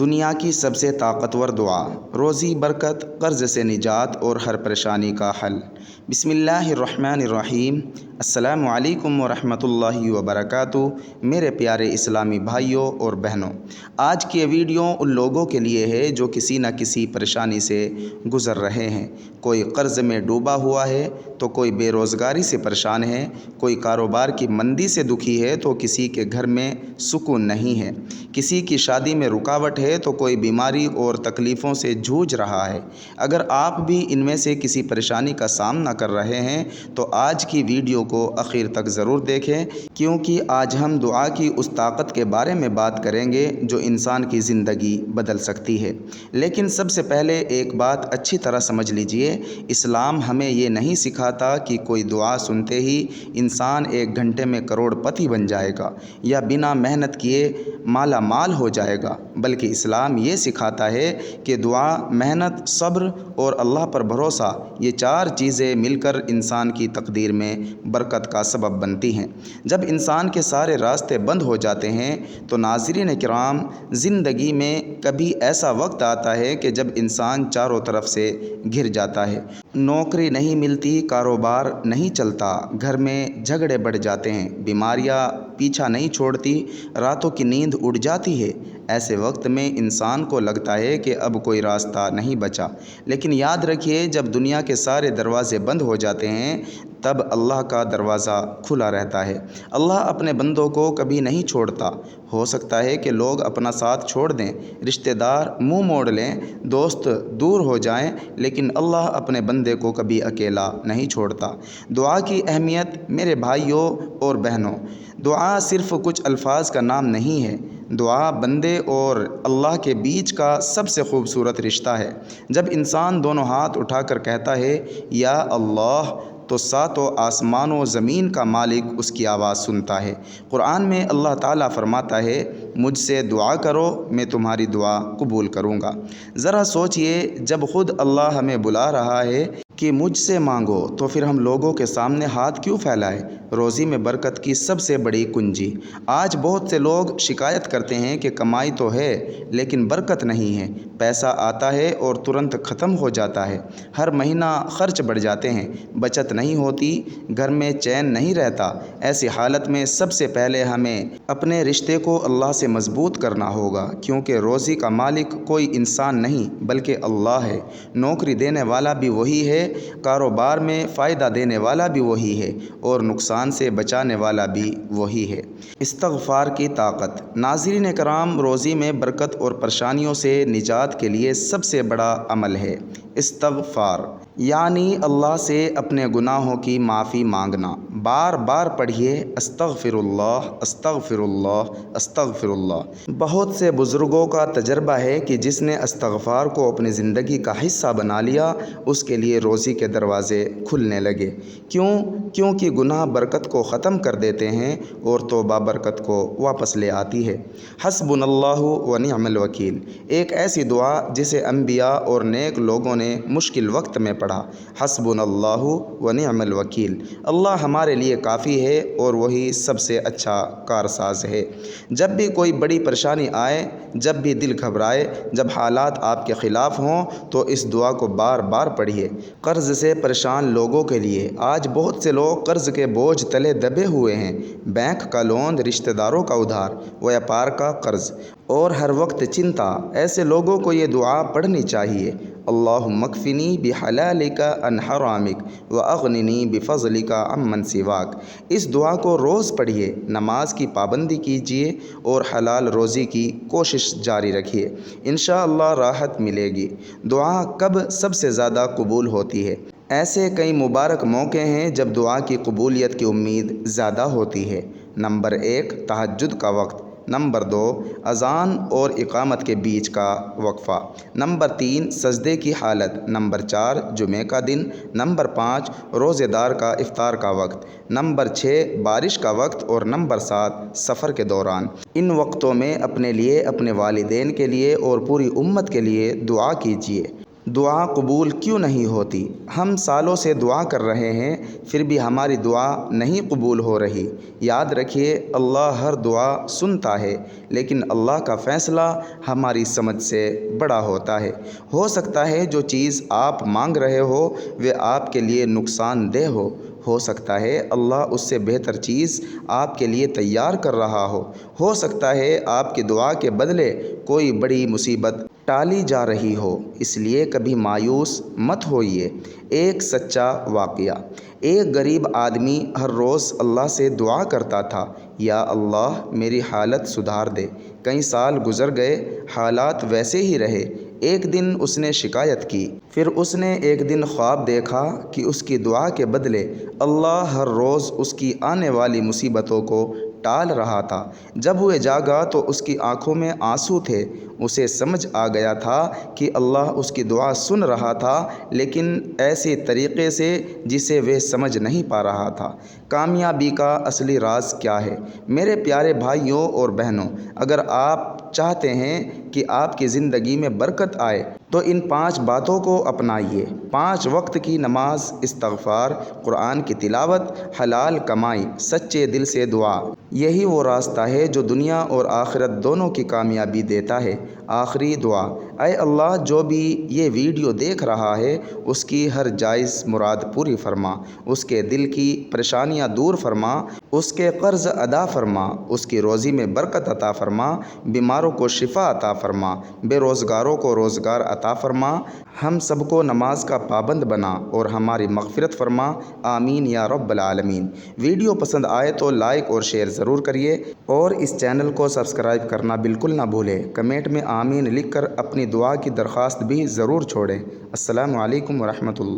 دنیا کی سب سے طاقتور دعا، روزی برکت، قرض سے نجات اور ہر پریشانی کا حل۔ بسم اللہ الرحمن الرحیم۔ السلام علیکم ورحمۃ اللہ وبرکاتہ۔ میرے پیارے اسلامی بھائیوں اور بہنوں، آج کی یہ ویڈیو ان لوگوں کے لیے ہے جو کسی نہ کسی پریشانی سے گزر رہے ہیں۔ کوئی قرض میں ڈوبا ہوا ہے تو کوئی بے روزگاری سے پریشان ہے، کوئی کاروبار کی مندی سے دکھی ہے تو کسی کے گھر میں سکون نہیں ہے، کسی کی شادی میں رکاوٹ ہے تو کوئی بیماری اور تکلیفوں سے جوجھ رہا ہے۔ اگر آپ بھی ان میں سے کسی پریشانی کا سامنا کر رہے ہیں تو آج کی ویڈیو کو آخر تک ضرور دیکھیں، کیونکہ آج ہم دعا کی اس طاقت کے بارے میں بات کریں گے جو انسان کی زندگی بدل سکتی ہے۔ لیکن سب سے پہلے ایک بات اچھی طرح سمجھ لیجئے، اسلام ہمیں یہ نہیں سکھاتا کہ کوئی دعا سنتے ہی انسان 1 گھنٹے میں کروڑ پتی بن جائے گا یا بنا محنت کیے مالا مال ہو جائے گا، بلکہ اسلام یہ سکھاتا ہے کہ دعا، محنت، صبر اور اللہ پر بھروسہ، یہ 4 چیزیں مل کر انسان کی تقدیر میں برکت کا سبب بنتی ہیں۔ جب انسان کے سارے راستے بند ہو جاتے ہیں تو ناظرین کرام، زندگی میں کبھی ایسا وقت آتا ہے کہ جب انسان چاروں طرف سے گھر جاتا ہے۔ نوکری نہیں ملتی، کاروبار نہیں چلتا، گھر میں جھگڑے بڑھ جاتے ہیں، بیماریاں پیچھا نہیں چھوڑتی، راتوں کی نیند اڑ جاتی ہے۔ ایسے وقت میں انسان کو لگتا ہے کہ اب کوئی راستہ نہیں بچا، لیکن یاد رکھیے، جب دنیا کے سارے دروازے بند ہو جاتے ہیں تب اللہ کا دروازہ کھلا رہتا ہے۔ اللہ اپنے بندوں کو کبھی نہیں چھوڑتا۔ ہو سکتا ہے کہ لوگ اپنا ساتھ چھوڑ دیں، رشتہ دار منہ موڑ لیں، دوست دور ہو جائیں، لیکن اللہ اپنے بندے کو کبھی اکیلا نہیں چھوڑتا۔ دعا کی اہمیت میرے بھائیوں اور بہنوں، دعا صرف کچھ الفاظ کا نام نہیں ہے، دعا بندے اور اللہ کے بیچ کا سب سے خوبصورت رشتہ ہے۔ جب انسان دونوں ہاتھ اٹھا کر کہتا ہے یا اللہ، تو 7 آسمان و زمین کا مالک اس کی آواز سنتا ہے۔ قرآن میں اللہ تعالیٰ فرماتا ہے، مجھ سے دعا کرو، میں تمہاری دعا قبول کروں گا۔ ذرا سوچئے، جب خود اللہ ہمیں بلا رہا ہے کہ مجھ سے مانگو، تو پھر ہم لوگوں کے سامنے ہاتھ کیوں پھیلائیں؟ روزی میں برکت کی سب سے بڑی کنجی۔ آج بہت سے لوگ شکایت کرتے ہیں کہ کمائی تو ہے لیکن برکت نہیں ہے، پیسہ آتا ہے اور ترنت ختم ہو جاتا ہے، ہر مہینہ خرچ بڑھ جاتے ہیں، بچت نہیں ہوتی، گھر میں چین نہیں رہتا۔ ایسی حالت میں سب سے پہلے ہمیں اپنے رشتے کو اللہ سے مضبوط کرنا ہوگا، کیونکہ روزی کا مالک کوئی انسان نہیں بلکہ اللہ ہے۔ نوکری دینے والا بھی وہی ہے، کاروبار میں فائدہ دینے والا بھی وہی ہے، اور نقصان سے بچانے والا بھی وہی ہے۔ استغفار کی طاقت۔ ناظرین کرام، روزی میں برکت اور پریشانیوں سے نجات کے لیے سب سے بڑا عمل ہے استغفار، یعنی اللہ سے اپنے گناہوں کی معافی مانگنا۔ بار بار پڑھیے، استغفر اللہ، استغفر اللہ، استغفر اللہ۔ بہت سے بزرگوں کا تجربہ ہے کہ جس نے استغفار کو اپنی زندگی کا حصہ بنا لیا، اس کے لیے روزی کے دروازے کھلنے لگے۔ کیونکہ گناہ برکت کو ختم کر دیتے ہیں اور توبہ برکت کو واپس لے آتی ہے۔ حسبنا اللہ و نعم الوکیل، ایک ایسی دعا جسے انبیاء اور نیک لوگوں نے مشکل وقت میں پڑھا۔ حسبنا اللہ و نعم الوکیل، اللہ ہمارے لیے کافی ہے اور وہی سب سے اچھا کارساز ہے۔ جب بھی کوئی بڑی پریشانی آئے، جب بھی دل گھبرائے، جب حالات آپ کے خلاف ہوں، تو اس دعا کو بار بار پڑھیے۔ قرض سے پریشان لوگوں کے لیے، آج بہت سے لوگ قرض کے بوجھ تلے دبے ہوئے ہیں، بینک کا لون، رشتہ داروں کا ادھار، ویاپار کا قرض اور ہر وقت چنتا۔ ایسے لوگوں کو یہ دعا پڑھنی چاہیے، اللہم اکفنی بحلالک عن حرامک واغننی بفضلک عمن سواک۔ اس دعا کو روز پڑھیے، نماز کی پابندی کیجیے اور حلال روزی کی کوشش جاری رکھیے، انشاءاللہ راحت ملے گی۔ دعا کب سب سے زیادہ قبول ہوتی ہے؟ ایسے کئی مبارک موقع ہیں جب دعا کی قبولیت کی امید زیادہ ہوتی ہے۔ نمبر 1، تہجد کا وقت۔ نمبر 2، اذان اور اقامت کے بیچ کا وقفہ۔ نمبر 3، سجدے کی حالت۔ نمبر 4، جمعہ کا دن۔ نمبر 5، روزے دار کا افطار کا وقت۔ نمبر 6، بارش کا وقت، اور نمبر 7، سفر کے دوران۔ ان وقتوں میں اپنے لیے، اپنے والدین کے لیے اور پوری امت کے لیے دعا کیجیے۔ دعا قبول کیوں نہیں ہوتی؟ ہم سالوں سے دعا کر رہے ہیں پھر بھی ہماری دعا نہیں قبول ہو رہی۔ یاد رکھیے، اللہ ہر دعا سنتا ہے، لیکن اللہ کا فیصلہ ہماری سمجھ سے بڑا ہوتا ہے۔ ہو سکتا ہے جو چیز آپ مانگ رہے ہو وہ آپ کے لیے نقصان دہ ہو سکتا ہے اللہ اس سے بہتر چیز آپ کے لیے تیار کر رہا ہو سکتا ہے آپ کی دعا کے بدلے کوئی بڑی مصیبت ٹالی جا رہی ہو، اس لیے کبھی مایوس مت ہوئیے۔ ایک سچا واقعہ: ایک غریب آدمی ہر روز اللہ سے دعا کرتا تھا، یا اللہ میری حالت سدھار دے۔ کئی سال گزر گئے، حالات ویسے ہی رہے۔ ایک دن اس نے شکایت کی۔ پھر اس نے ایک دن خواب دیکھا کہ اس کی دعا کے بدلے اللہ ہر روز اس کی آنے والی مصیبتوں کو ٹال رہا تھا۔ جب وہ جاگا تو اس کی آنکھوں میں آنسو تھے۔ اسے سمجھ آ گیا تھا کہ اللہ اس کی دعا سن رہا تھا، لیکن ایسے طریقے سے جسے وہ سمجھ نہیں پا رہا تھا۔ کامیابی کا اصلی راز کیا ہے؟ میرے پیارے بھائیوں اور بہنوں، اگر آپ چاہتے ہیں کہ آپ کی زندگی میں برکت آئے تو ان 5 باتوں کو اپنائیے۔ 5 وقت کی نماز، استغفار، قرآن کی تلاوت، حلال کمائی، سچے دل سے دعا۔ یہی وہ راستہ ہے جو دنیا اور آخرت دونوں کی کامیابی دیتا ہے۔ آخری دعا: اے اللہ، جو بھی یہ ویڈیو دیکھ رہا ہے اس کی ہر جائز مراد پوری فرما، اس کے دل کی پریشانیاں دور فرما، اس کے قرض ادا فرما، اس کی روزی میں برکت عطا فرما، بیماروں کو شفا عطا فرما، بے روزگاروں کو روزگار عطا فرما، ہم سب کو نماز کا پابند بنا اور ہماری مغفرت فرما، آمین یا رب العالمین۔ ویڈیو پسند آئے تو لائک اور شیئر ضرور کریے، اور اس چینل کو سبسکرائب کرنا بالکل نہ بھولیں۔ کمنٹ میں آمین لکھ کر اپنی دعا کی درخواست بھی ضرور چھوڑیں۔ السلام علیکم ورحمۃ اللہ۔